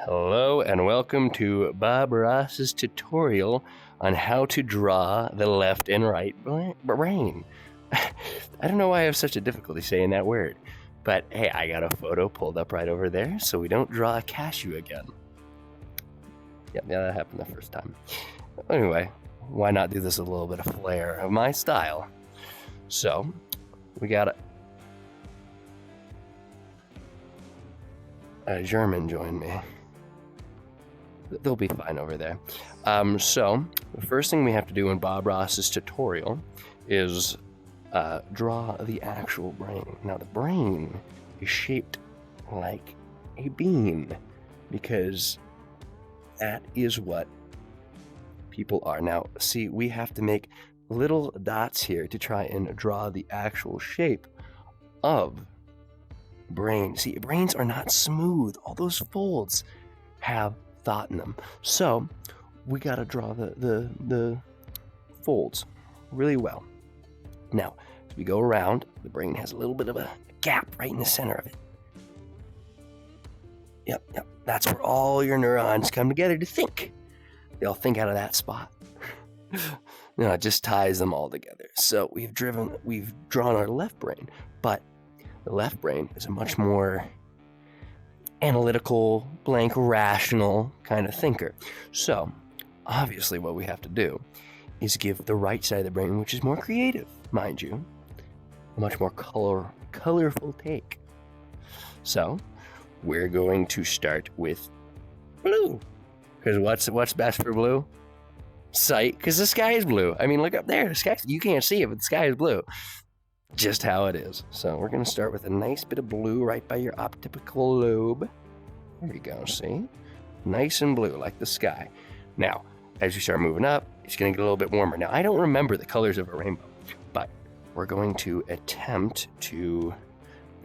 Hello and welcome to Bob Ross's tutorial on how to draw the left and right brain. I don't know why I have such a difficulty saying that word, but hey, I got a photo pulled up right over there so we don't draw a cashew again. Yeah, that happened the first time. Anyway, why not do this with a little bit of flair of my style? So, we got a German join me. They'll be fine over there. So, the first thing we have to do in Bob Ross's tutorial is draw the actual brain. Now, the brain is shaped like a bean because that is what people are. Now, see, we have to make little dots here to try and draw the actual shape of brain. See, brains are not smooth. All those folds have thought in them. So we got to draw the folds really well. Now, as we go around, the brain has a little bit of a gap right in the center of it. Yep. That's where all your neurons come together to think. They all think out of that spot. No, it just ties them all together. So we've drawn our left brain, but the left brain is a much more analytical, blank, rational kind of thinker. So, obviously what we have to do is give the right side of the brain, which is more creative, mind you, a much more colorful take. So, we're going to start with blue. Because what's best for blue? Sight, because the sky is blue. I mean, look up there. The sky, you can't see it, but the sky is blue. Just how it is. So we're going to start with a nice bit of blue right by your occipital lobe. There we go, see? Nice and blue, like the sky. Now, as you start moving up, it's going to get a little bit warmer. Now, I don't remember the colors of a rainbow, but we're going to attempt to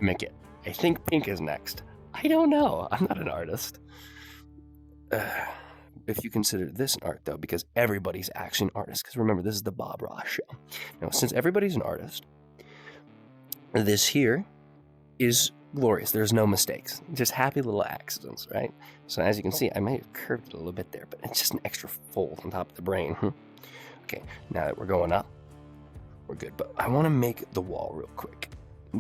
make it. I think pink is next. I don't know. I'm not an artist. If you consider this an art, though, because everybody's actually an artist. Because remember, this is the Bob Ross show. Now, since everybody's an artist, this here is glorious. There's no mistakes. Just happy little accidents, right? So as you can see, I might have curved it a little bit there, but it's just an extra fold on top of the brain. Okay, now that we're going up, we're good. But I want to make the wall real quick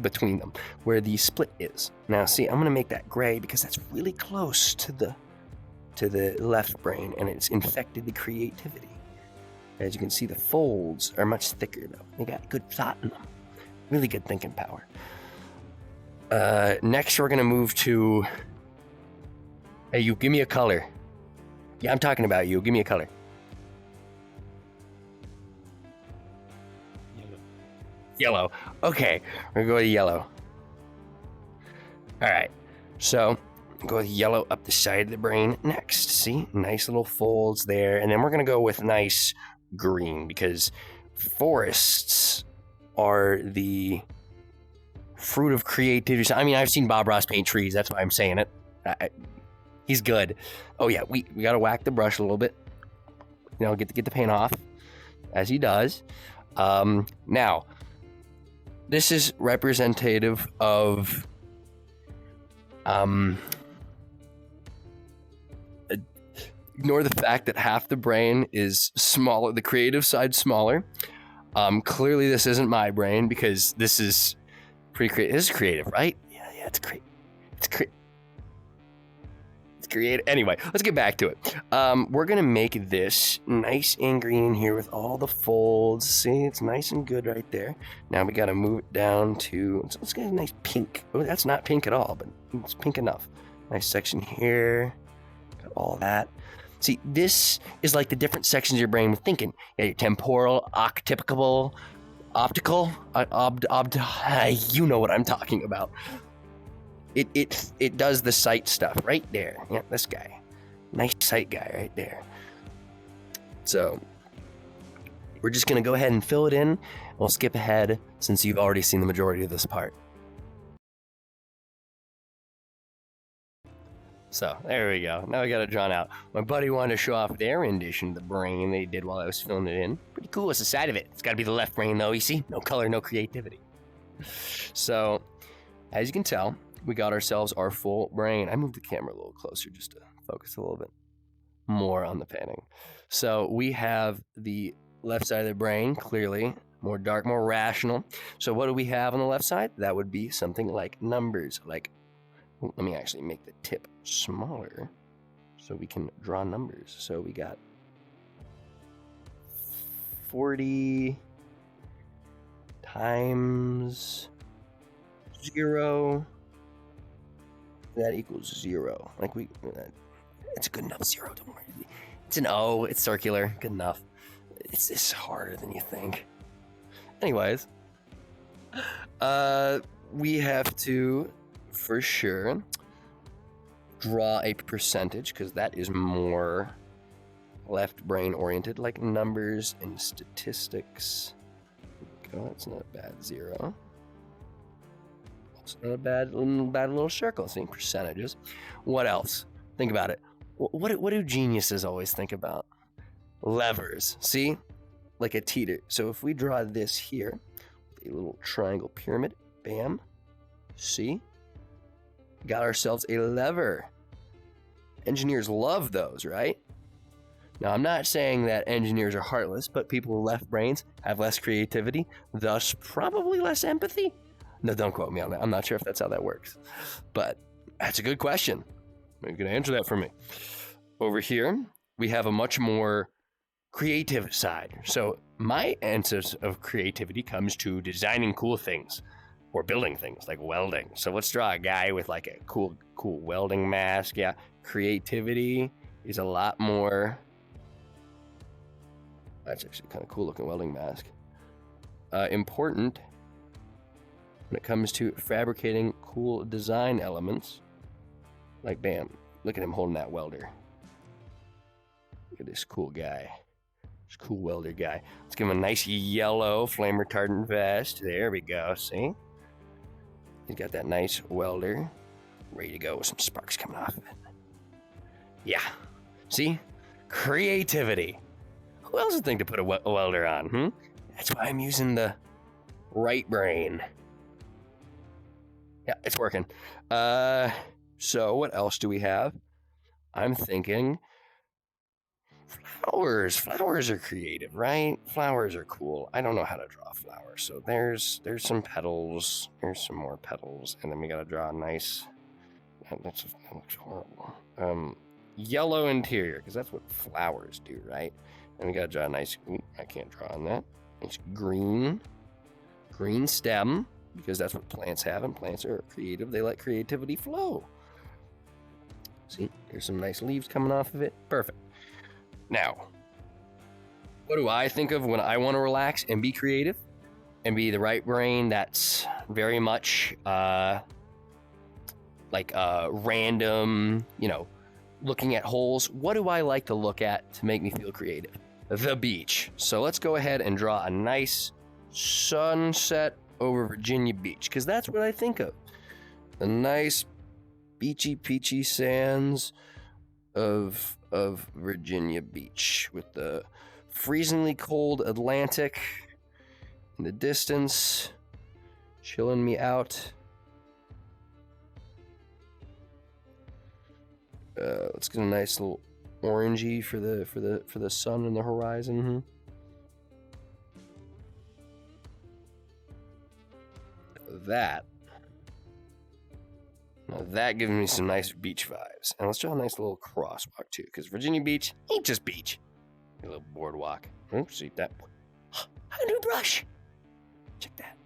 between them, where the split is. Now, see, I'm going to make that gray because that's really close to the left brain, and it's infected the creativity. As you can see, the folds are much thicker, though. They got good thought in them. Really good thinking power. Next, we're going to move to... Hey, you, give me a color. Yeah, I'm talking about you. Give me a color. Yellow. Okay, we're going to go with yellow. All right, so go with yellow up the side of the brain next. See? Nice little folds there. And then we're going to go with nice green because forests are the fruit of creativity. I mean, I've seen Bob Ross paint trees. That's why I'm saying it. He's good. Oh yeah, we got to whack the brush a little bit. You know, get the paint off as he does. Now, this is representative of ignore the fact that half the brain is smaller, the creative side smaller. Clearly this isn't my brain because this is pretty creative. This is creative, right? Yeah, it's great. It's creative. Anyway, let's get back to it. We're gonna make this nice and green here with all the folds. See, it's nice and good right there. Now we gotta move it down to, let's get a nice pink. Oh, that's not pink at all, but it's pink enough. Nice section here. Got all that. See, this is like the different sections of your brain with thinking. Yeah, your temporal, occipital, optical, you know what I'm talking about. It does the sight stuff right there. Yeah, this guy. Nice sight guy right there. So, we're just going to go ahead and fill it in. We'll skip ahead since you've already seen the majority of this part. So, there we go. Now I got it drawn out. My buddy wanted to show off their rendition of the brain they did while I was filling it in. Pretty cool. It's the side of it. It's got to be the left brain, though, you see? No color, no creativity. So, as you can tell, we got ourselves our full brain. I moved the camera a little closer just to focus a little bit more on the painting. So we have the left side of the brain, clearly more dark, more rational. So what do we have on the left side? That would be something like numbers. Like, let me actually make the tip smaller so we can draw numbers. So we got 40 times 0. That equals 0. Like it's a good enough 0. Don't worry. It's an O. It's circular. Good enough. It's harder than you think. Anyways, we have to, for sure, draw a percentage because that is more left brain oriented, like numbers and statistics. There we go. That's not a bad 0. It's not a bad little circle. See, percentages. What else? Think about it. What do geniuses always think about? Levers. See? Like a teeter. So if we draw this here, a little triangle pyramid, bam. See? Got ourselves a lever. Engineers love those, right? Now, I'm not saying that engineers are heartless, but people with left brains have less creativity, thus probably less empathy. No, don't quote me on that. I'm not sure if that's how that works. But that's a good question. Maybe you can answer that for me. Over here, we have a much more creative side. So my answers of creativity comes to designing cool things or building things like welding. So let's draw a guy with like a cool welding mask. Yeah, creativity is a lot more. That's actually kind of cool looking welding mask. Important when it comes to fabricating cool design elements. Like, bam, look at him holding that welder. Look at this cool guy. This cool welder guy. Let's give him a nice yellow flame retardant vest. There we go, see? He's got that nice welder. Ready to go with some sparks coming off of it. Yeah, see? Creativity. Who else would think to put a welder on, That's why I'm using the right brain. Yeah, it's working. So what else do we have? I'm thinking flowers. Flowers are creative, right? Flowers are cool. I don't know how to draw flowers. So there's some petals. There's some more petals. And then we got to draw a nice, that looks horrible. Yellow interior, because that's what flowers do, right? And we got to draw a nice, I can't draw on that. Nice green stem, because that's what plants have, and plants are creative. They let creativity flow. See, there's some nice leaves coming off of it. Perfect. Now, what do I think of when I want to relax and be creative and be the right brain that's very much random, looking at holes? What do I like to look at to make me feel creative? The beach. So let's go ahead and draw a nice sunset over Virginia Beach, because that's what I think of. The nice beachy peachy sands of Virginia Beach with the freezingly cold Atlantic in the distance chilling me out. Let's get a nice little orangey for the sun and the horizon. That gives me some nice beach vibes. And let's draw a nice little crosswalk too, because Virginia Beach ain't just beach. A little boardwalk. Oops, see that. A new brush. Check that.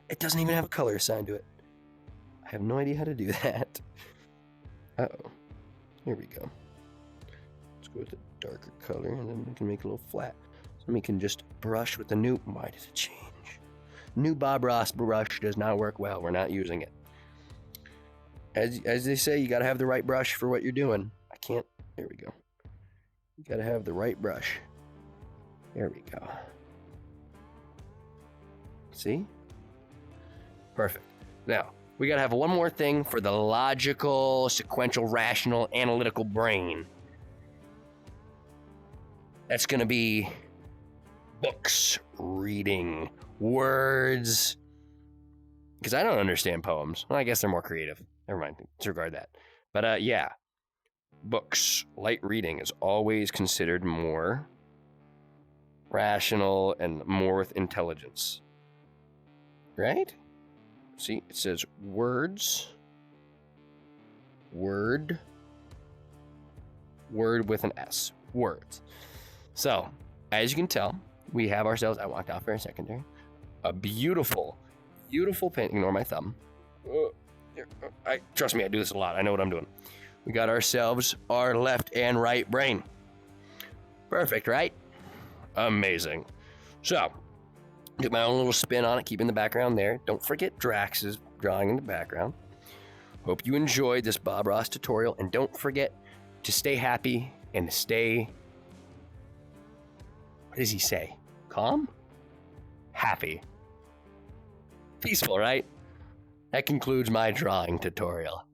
It doesn't even have a color assigned to it. I have no idea how to do that. Uh-oh. Here we go. Let's go with a darker color, and then we can make it a little flat. So we can just brush with the new. Why does it change? New Bob Ross brush does not work well. We're not using it. As they say, you got to have the right brush for what you're doing. I can't. There we go. You got to have the right brush. There we go. See? Perfect. Now, we got to have one more thing for the logical, sequential, rational, analytical brain. That's going to be books, reading, words, because I don't understand poems. Well, I guess they're more creative. Never mind. Disregard that. But yeah, books, light reading is always considered more rational and more with intelligence. Right? See, it says words, word with an S. Words. So, as you can tell, we have ourselves, I walked off for a second there, a beautiful, beautiful painting. Ignore my thumb. Trust me, I do this a lot. I know what I'm doing. We got ourselves our left and right brain. Perfect, right? Amazing. So, do my own little spin on it, keeping the background there. Don't forget Drax's drawing in the background. Hope you enjoyed this Bob Ross tutorial, and don't forget to stay happy and stay, what does he say? Calm? Happy. Peaceful, right? That concludes my drawing tutorial.